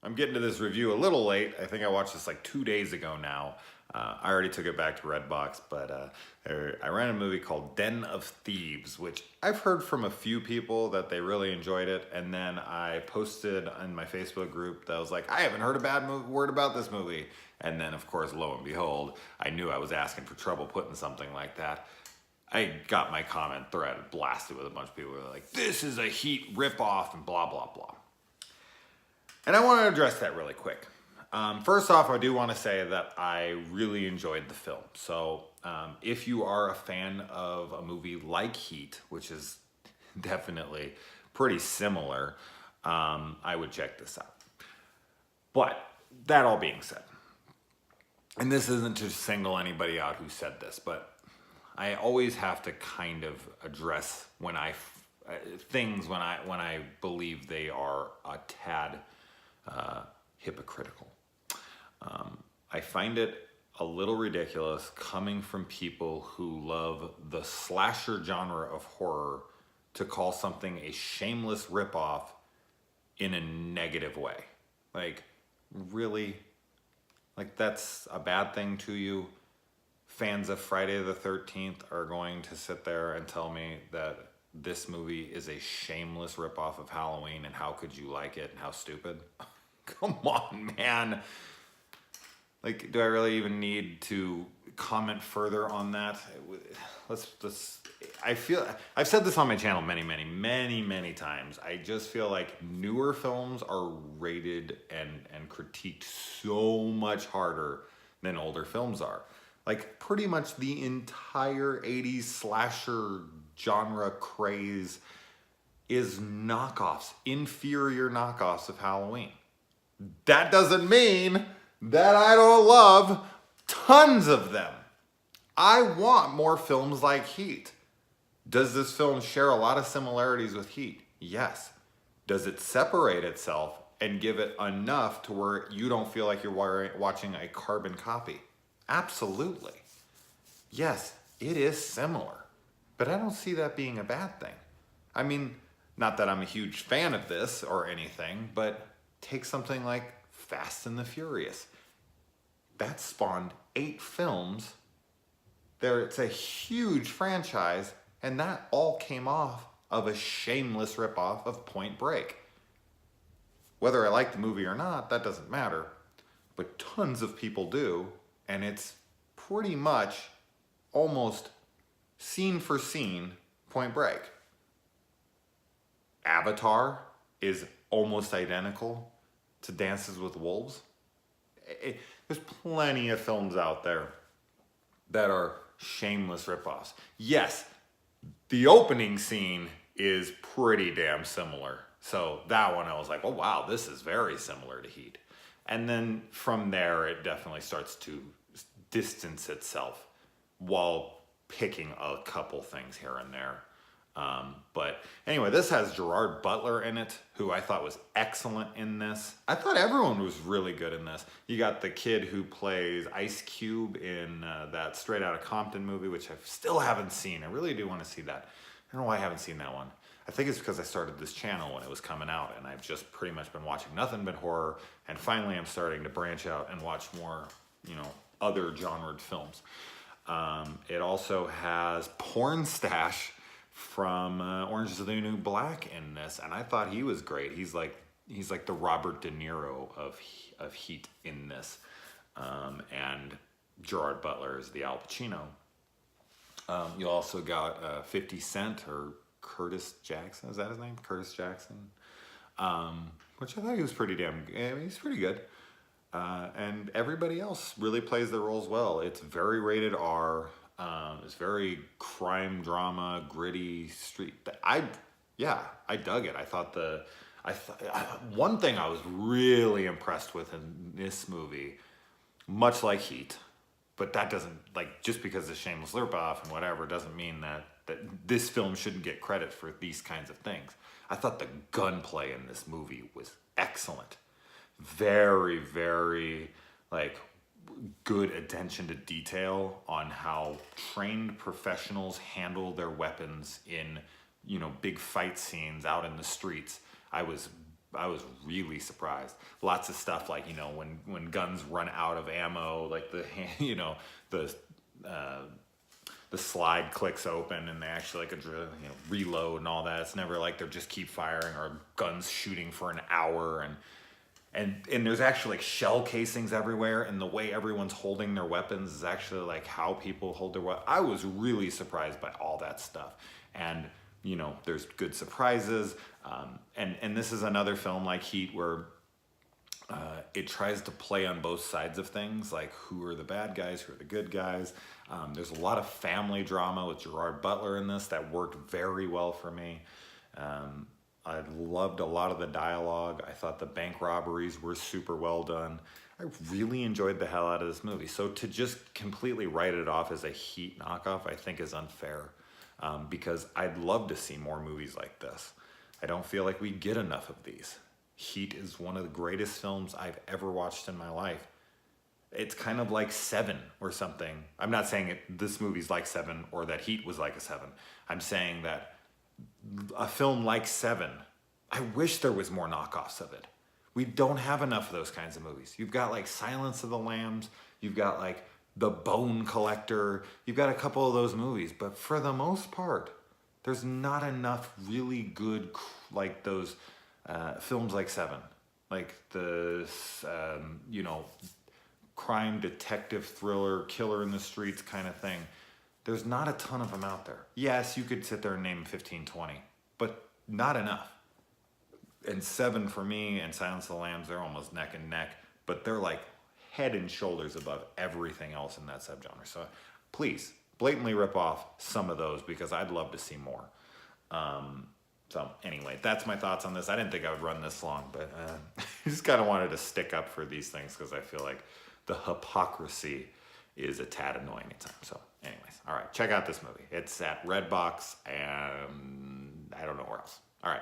I'm getting to this review a little late. I think I watched this like 2 days ago now. I already took it back to Redbox, but I ran a movie called Den of Thieves, which I've heard from a few people that they really enjoyed it. And then I posted on my Facebook group that was like, I haven't heard a bad word about this movie. And then, of course, lo and behold, I knew I was asking for trouble putting something like that. I got my comment thread blasted with a bunch of people who were like, this is a Heat ripoff and blah, blah, blah. And I want to address that really quick. First off, I do want to say that I really enjoyed the film. So if you are a fan of a movie like Heat, which is definitely pretty similar, I would check this out. But that all being said, and this isn't to single anybody out who said this, but I always have to kind of address when things when I believe they are a tad hypocritical. I find it a little ridiculous coming from people who love the slasher genre of horror to call something a shameless ripoff in a negative way. Like, really? Like, that's a bad thing to you? Fans of Friday the 13th are going to sit there and tell me that this movie is a shameless ripoff of Halloween and how could you like it and how stupid? Come on, man. Like, do I really even need to comment further on that? I feel, I've said this on my channel many times. I just feel like newer films are rated and critiqued so much harder than older films are. Like, pretty much the entire 80s slasher genre craze is knockoffs, inferior knockoffs of Halloween. That doesn't mean that I don't love tons of them. I want more films like Heat. Does this film share a lot of similarities with Heat? Yes. Does it separate itself and give it enough to where you don't feel like you're watching a carbon copy? Absolutely. Yes, it is similar, but I don't see that being a bad thing. I mean, not that I'm a huge fan of this or anything, but take something like Fast and the Furious. That spawned 8 films. It's a huge franchise, and that all came off of a shameless ripoff of Point Break. Whether I like the movie or not, that doesn't matter, but tons of people do, and it's pretty much almost scene for scene Point Break. Avatar is almost identical to Dances with Wolves. There's plenty of films out there that are shameless ripoffs. Yes, the opening scene is pretty damn similar. So that one I was like, oh wow, this is very similar to Heat. And then from there, it definitely starts to distance itself while picking a couple things here and there. But anyway, this has Gerard Butler in it, who I thought was excellent in this. I thought everyone was really good in this. You got the kid who plays Ice Cube in that Straight Outta Compton movie, which I still haven't seen. I really do want to see that. I don't know why I haven't seen that one. I think it's because I started this channel when it was coming out, and I've just pretty much been watching nothing but horror, and finally I'm starting to branch out and watch more, other genred films. It also has Porn Stash from Orange is the New Black in this, and I thought he was great. He's like the Robert De Niro of Heat in this, and Gerard Butler is the Al Pacino. You also got 50 Cent or Curtis Jackson. Is that his name? Curtis Jackson, which I thought he was pretty damn. I mean, he's pretty good. And everybody else really plays their roles well. It's very rated R. It's very crime drama, gritty street. I dug it. I thought one thing I was really impressed with in this movie, much like Heat, but that doesn't, like, just because it's shameless ripoff and whatever doesn't mean that this film shouldn't get credit for these kinds of things. I thought the gunplay in this movie was excellent. Very, very, good attention to detail on how trained professionals handle their weapons in, big fight scenes out in the streets. I was I was really surprised. Lots of stuff like, you know, when guns run out of ammo, like the you know, uh, the slide clicks open and they actually like reload and all that. It's never like they're just keep firing or guns shooting for an hour, and there's actually like shell casings everywhere, and the way everyone's holding their weapons is actually like how people hold their weapons. I was really surprised by all that stuff. And you know, there's good surprises. And this is another film like Heat where it tries to play on both sides of things, like who are the bad guys, who are the good guys. There's a lot of family drama with Gerard Butler in this that worked very well for me. I loved a lot of the dialogue. I thought the bank robberies were super well done. I really enjoyed the hell out of this movie. So to just completely write it off as a Heat knockoff, I think is unfair, because I'd love to see more movies like this. I don't feel like we get enough of these. Heat is one of the greatest films I've ever watched in my life. It's kind of like Seven or something. I'm not saying this movie's like Seven or that Heat was like a Seven. I'm saying that a film like Seven, I wish there was more knockoffs of it. We don't have enough of those kinds of movies. You've got like Silence of the Lambs, you've got like The Bone Collector, you've got a couple of those movies, but for the most part, there's not enough really good like those films like Seven, like the you know, crime detective thriller, killer in the streets kind of thing. There's not a ton of them out there. Yes, you could sit there and name 15, 20, but not enough. And Seven for me and Silence of the Lambs, they're almost neck and neck, but they're like head and shoulders above everything else in that subgenre. So please, blatantly rip off some of those because I'd love to see more. So anyway, that's my thoughts on this. I didn't think I would run this long, but I just kind of wanted to stick up for these things because I feel like the hypocrisy is a tad annoying at times. So anyways, all right, check out this movie. It's at Redbox and I don't know where else. All right.